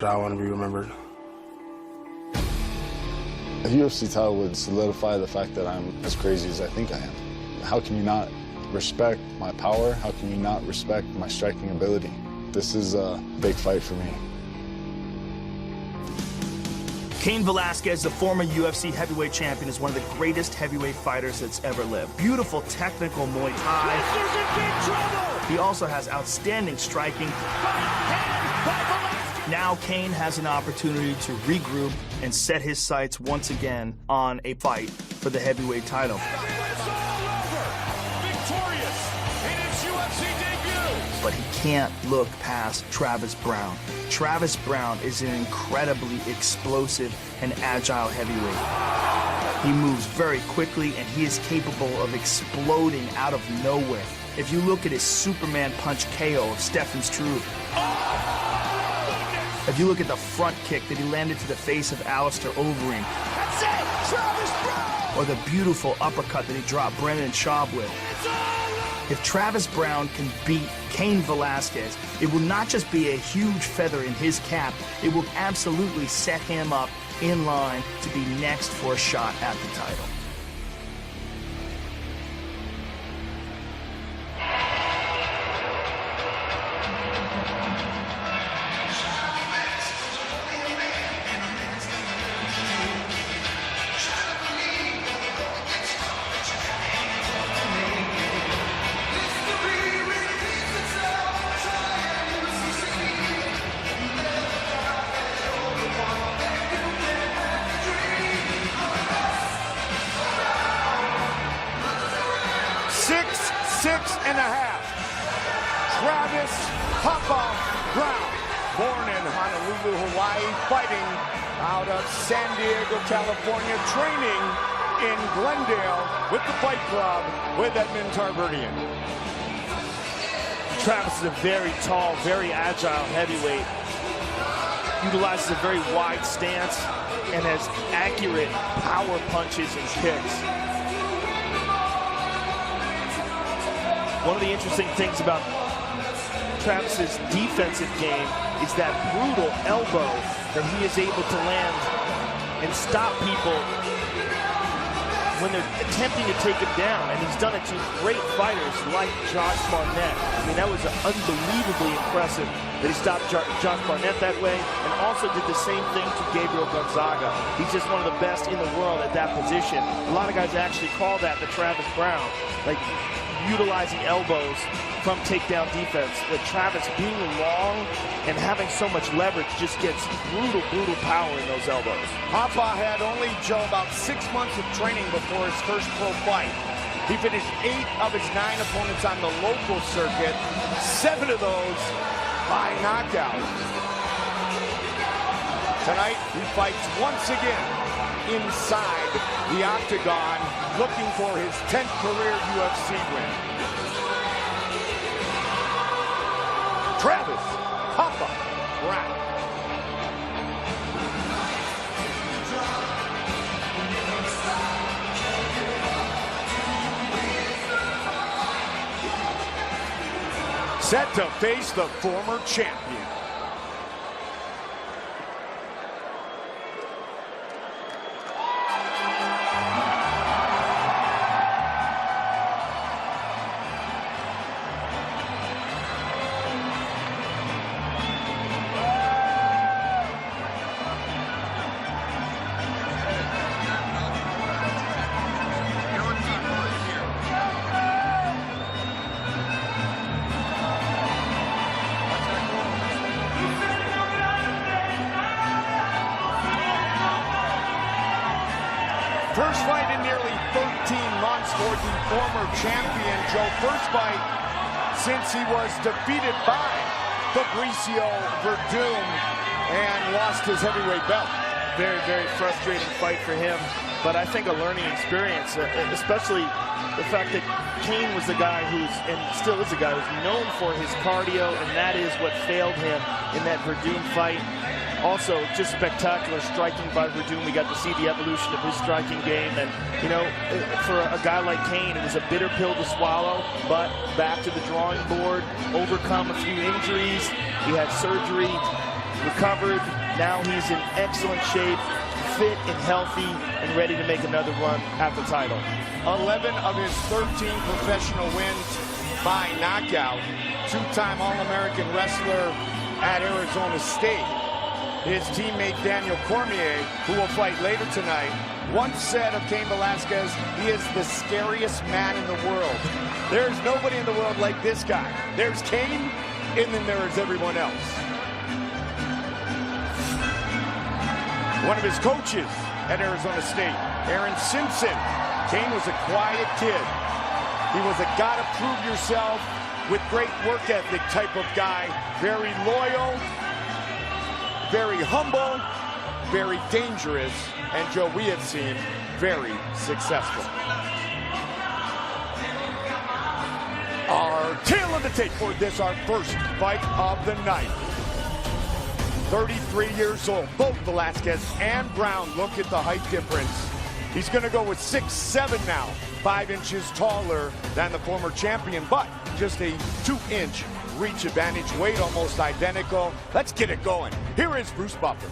I want to be remembered. A UFC title would solidify the fact that I'm as crazy as I think I am. How can you not respect my power? How can you not respect my striking ability? This is a big fight for me. Cain Velasquez, the former UFC heavyweight champion, is one of the greatest heavyweight fighters that's ever lived. Beautiful technical Muay Thai. He also has outstanding striking. Now Cain has an opportunity to regroup and set his sights once again on a fight for the heavyweight title. Victorious in his UFC debut. But he can't look past Travis Browne. Travis Browne is an incredibly explosive and agile heavyweight. He moves very quickly and he is capable of exploding out of nowhere. If you look at his Superman punch KO of Stefan Struve, if you look at the front kick that he landed to the face of Alistair Overeem, That's it! Travis Browne! or the beautiful uppercut that he dropped Brennan Schaub with. If Travis Browne can beat Cain Velasquez, it will not just be a huge feather in his cap, it will absolutely set him up in line to be next for a shot at the title. Six and a half. Travis Papa Browne, born in Honolulu, Hawaii, fighting out of San Diego, California, training in Glendale with the Fight Club with Edmund Tarverdian. Travis is a very tall, very agile heavyweight. Utilizes a very wide stance and has accurate power punches and kicks. One of the interesting things about Travis's defensive game is that brutal elbow that he is able to land and stop people when they're attempting to take him down. And he's done it to great fighters like Josh Barnett. I mean, that was unbelievably impressive that he stopped Josh Barnett that way, and also did the same thing to Gabriel Gonzaga. He's just one of the best in the world at that position. A lot of guys actually call that the Travis Browne, like utilizing elbows from takedown defense. But Travis, being long and having so much leverage, just gets brutal power in those elbows. Papa had only, Joe, about 6 months of training before his first pro fight. He finished 8 of his 9 opponents on the local circuit, 7 of those by knockout. Tonight, he fights once again inside the octagon, looking for his 10th career UFC win. Travis Papa Browne. Set to face the former champion. First fight in nearly 13 months for the former champion, Joe. First fight since he was defeated by Fabricio Werdum and lost his heavyweight belt. Very frustrating fight for him, but I think a learning experience, especially the fact that Cain was the guy who's, and still is the guy who's known for his cardio, and that is what failed him in that Werdum fight. Also, just spectacular striking by Werdum. We got to see the evolution of his striking game. And, you know, for a guy like Cain, it was a bitter pill to swallow, but back to the drawing board, overcome a few injuries. He had surgery recovered. Now he's in excellent shape, fit and healthy, and ready to make another run at the title. 11 of his 13 professional wins by knockout. Two-time All-American wrestler at Arizona State. His teammate Daniel Cormier, who will fight later tonight, once said of Cain Velasquez, he is the scariest man in the world. There's nobody in the world like this guy. There's Cain, and then there is everyone else. One of his coaches at Arizona State, Aaron Simpson. Cain was a quiet kid. He was a gotta prove yourself with great work ethic type of guy. Very loyal, very humble, very dangerous, and Joe, we have seen very successful. Our tail of the tape for this, our first fight of the night. 33 years old, both Velasquez and Browne. Look at the height difference. He's gonna go with 6'7" now, 5 inches taller than the former champion, but just a 2-inch reach advantage, weight almost identical. Let's get it going. Here is Bruce Buffer.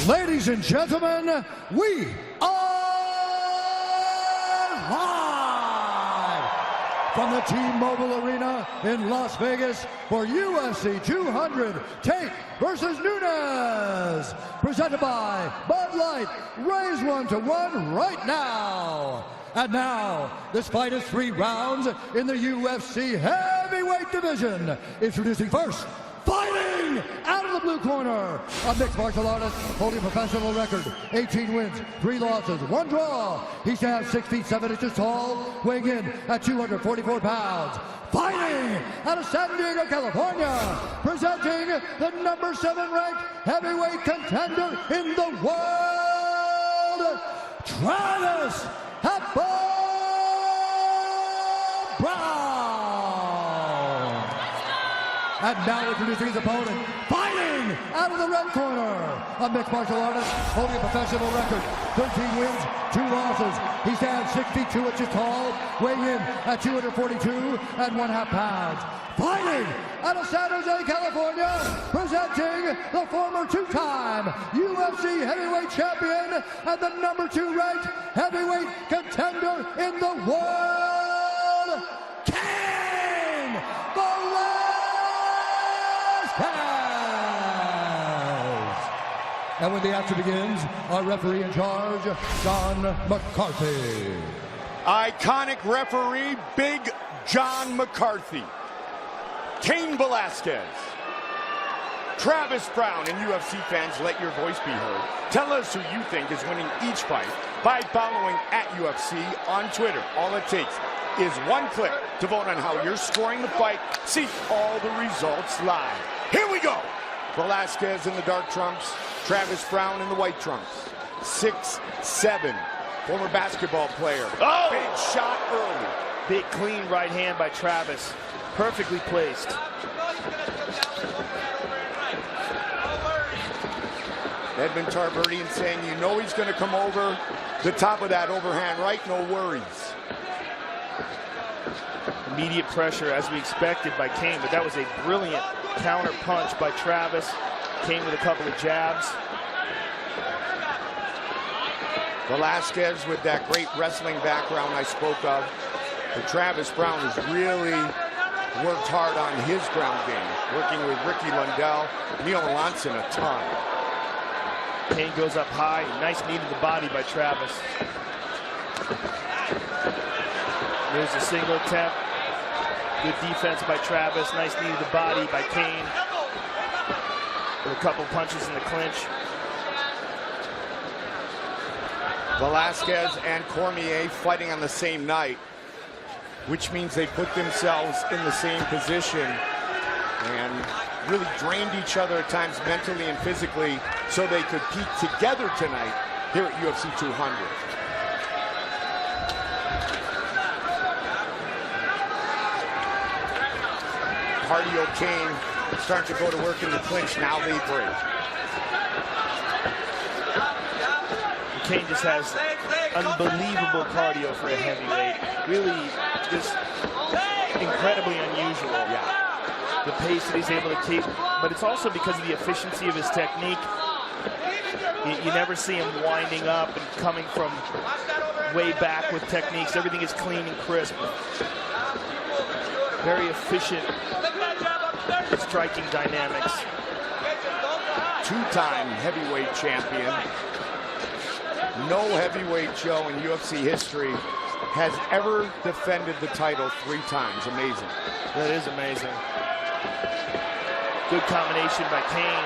Ladies and gentlemen, we are live from the T-Mobile Arena in Las Vegas for UFC 200, Tate versus Nunes, presented by Bud Light. Raise one to one right now. And now, this fight is 3 rounds in the UFC heavyweight division. Introducing first, fighting out of the blue corner, a mixed martial artist holding a professional record, 18 wins, 3 losses, 1 draw. He stands 6 feet 7 inches tall, weighing in at 244 pounds. Fighting out of San Diego, California, presenting the number 7 ranked heavyweight contender in the world, Travis Browne. And now introducing his opponent, fighting out of the red corner, a mixed martial artist holding a professional record, 13 wins, 2 losses. He stands 6 feet 2 inches tall, weighing in at 242.5 pounds. Fighting out of San Jose, California, presenting the former 2-time UFC heavyweight champion and the number 2 ranked heavyweight contender in the world, Cain Velasquez. And when the action begins, our referee in charge, John McCarthy. Iconic referee, Big John McCarthy. Cain Velasquez. Travis Browne, and UFC fans, let your voice be heard. Tell us who you think is winning each fight by following @UFC on Twitter. All it takes is 1 click to vote on how you're scoring the fight. See all the results live. Here we go. Velasquez in the dark trunks, Travis Browne in the white trunks. 6'7", former basketball player. Oh! Big shot early. Big clean right hand by Travis. Perfectly placed. Edmund Tarverdian saying, you know he's going to come over the top of that overhand right, no worries. Immediate pressure as we expected by Cain, but that was a brilliant counter punch by Travis. Cain with a couple of jabs. Velasquez with that great wrestling background I spoke of. And Travis Browne has really worked hard on his ground game, working with Ricky Lundell, Neil Melanson a ton. Cain goes up high, nice knee to the body by Travis. There's a single attempt. Good defense by Travis, nice knee to the body by Cain. With a couple punches in the clinch. Velasquez and Cormier fighting on the same night, which means they put themselves in the same position and really drained each other at times mentally and physically so they could peak together tonight here at UFC 200. Cardio Cain starting to go to work in the clinch. Now they break. Cain just has unbelievable cardio for a heavyweight. Really just incredibly unusual. Yeah. the pace that he's able to keep, but it's also because of the efficiency of his technique. You never see him winding up and coming from way back with techniques. Everything is clean and crisp. Very efficient striking dynamics. Two-time heavyweight champion. No heavyweight show in UFC history has ever defended the title 3 times. Amazing. That is amazing. Good combination by Cain.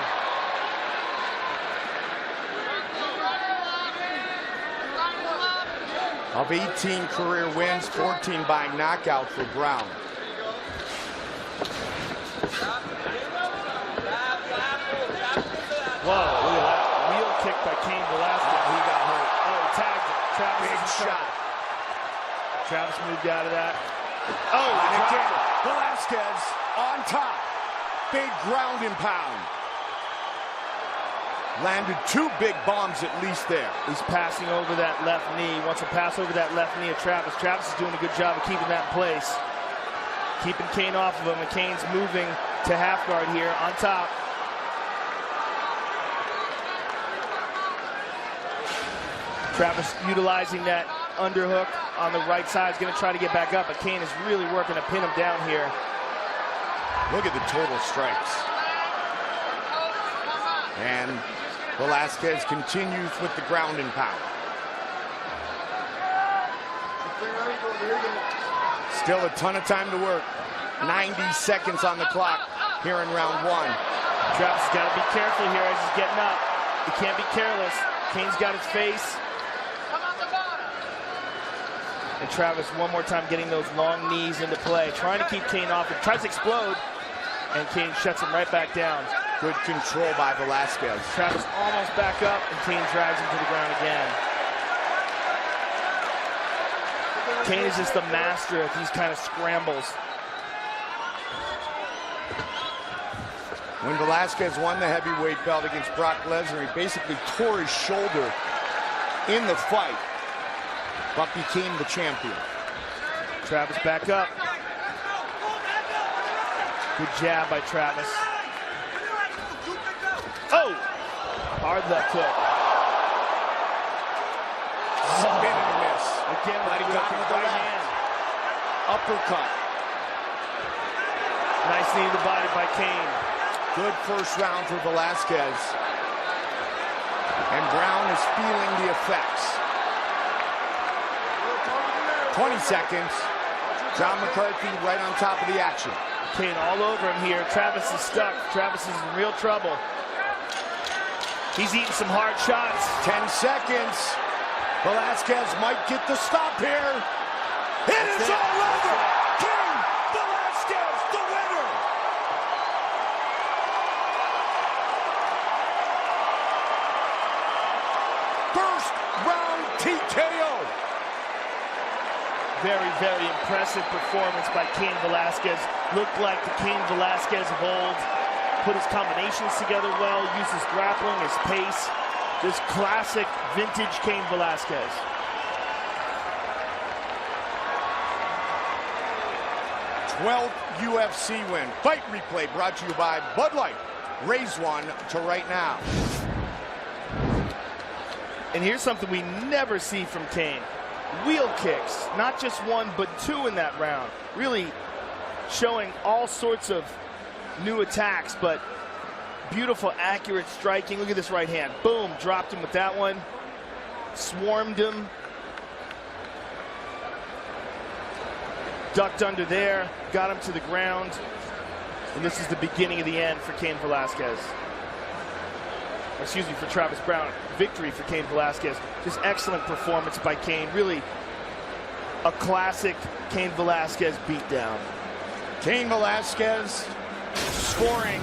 Of 18 career wins, 14 by knockout for Browne. Whoa, look at that. Wheel kick by Cain Velasquez. He got hurt. Oh, he tagged him. Travis Big shot. Travis moved out of that. Oh, And dropped again, it. Velasquez on top. Big ground and pound. Landed 2 big bombs at least there. He's passing over that left knee. He wants to pass over that left knee of Travis. Travis is doing a good job of keeping that in place. Keeping Cain off of him, and Cain's moving to half guard here on top. Travis utilizing that underhook on the right side. Is going to try to get back up, but Cain is really working to pin him down here. Look at the total strikes. And Velasquez continues with the ground and pound. Still a ton of time to work. 90 seconds on the clock here in round 1. Travis has got to be careful here as he's getting up. He can't be careless. Cain's got his face. And Travis one more time getting those long knees into play, trying to keep Cain off. It tries to explode, and Cain shuts him right back down. Good control by Velasquez. Travis almost back up, and Cain drags him to the ground again. Cain is just the master of these kind of scrambles. When Velasquez won the heavyweight belt against Brock Lesnar, he basically tore his shoulder in the fight, but became the champion. Travis back up. Good jab by Travis. Oh! Hard left hook. Spin and a miss. Again, But he got him with the right left. hand. Uppercut. Nice knee to the body by Cain. Good first round for Velasquez. And Browne is feeling the effects. 20 seconds. John McCarthy right on top of the action. Cain all over him here. Travis is stuck. Travis is in real trouble. He's eating some hard shots. 10 seconds. Velasquez might get the stop here. It is all over. Cain Velasquez, the winner. First round TKO. Very, very impressive performance by Cain Velasquez. Looked like the Cain Velasquez of old. Put his combinations together well, used his grappling, his pace. Just classic vintage Cain Velasquez. th UFC win. Fight replay brought to you by Bud Light. Raise one to right now. And here's something we never see from Cain. Wheel kicks, not just one, but 2 in that round. Really showing all sorts of new attacks, but beautiful, accurate striking. Look at this right hand. Boom, dropped him with that one. Swarmed him. Ducked under there, got him to the ground. And this is the beginning of the end for Cain Velasquez. Excuse me, for Travis Browne. Victory for Cain Velasquez. Just excellent performance by Cain. Really a classic Cain Velasquez beatdown. Cain Velasquez scoring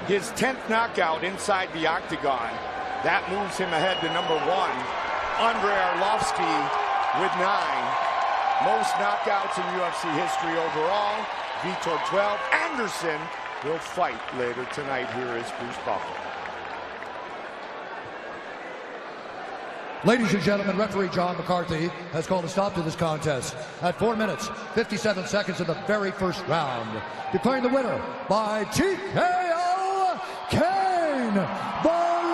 his 10th knockout inside the octagon. That moves him ahead to number 1. Andrei Arlovsky with 9. Most knockouts in UFC history overall. Vitor 12. Anderson will fight later tonight. Here is Bruce Buffer. Ladies and gentlemen, referee John McCarthy has called a stop to this contest at 4 minutes, 57 seconds of the very first round, declaring the winner by TKO, Cain Velasquez.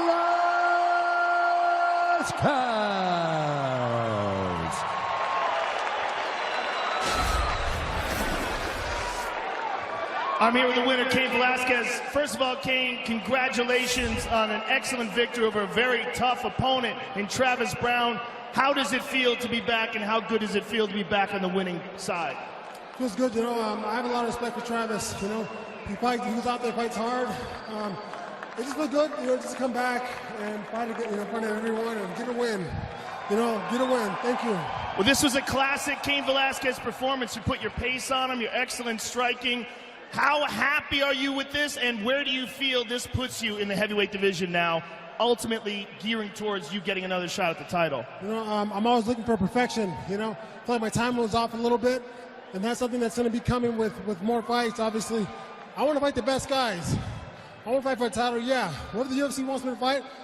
I'm here with the winner, Cain Velasquez. First of all, Cain, congratulations on an excellent victory over a very tough opponent in Travis Browne. How does it feel to be back, and how good does it feel to be back on the winning side? Feels good, you know. I have a lot of respect for Travis. You know, he goes out there, fights hard. It just feels good, you know, just to come back and fight again, you know, in front of everyone and get a win. You know, get a win. Thank you. Well, this was a classic Cain Velasquez performance. You put your pace on him, your excellent striking. How happy are you with this, and where do you feel this puts you in the heavyweight division now, ultimately gearing towards you getting another shot at the title? You know, I'm always looking for perfection, you know. I feel like my time was off a little bit, and that's something that's going to be coming with more fights, obviously. I want to fight the best guys. I want to fight for a title, yeah. Whatever the UFC wants me to fight,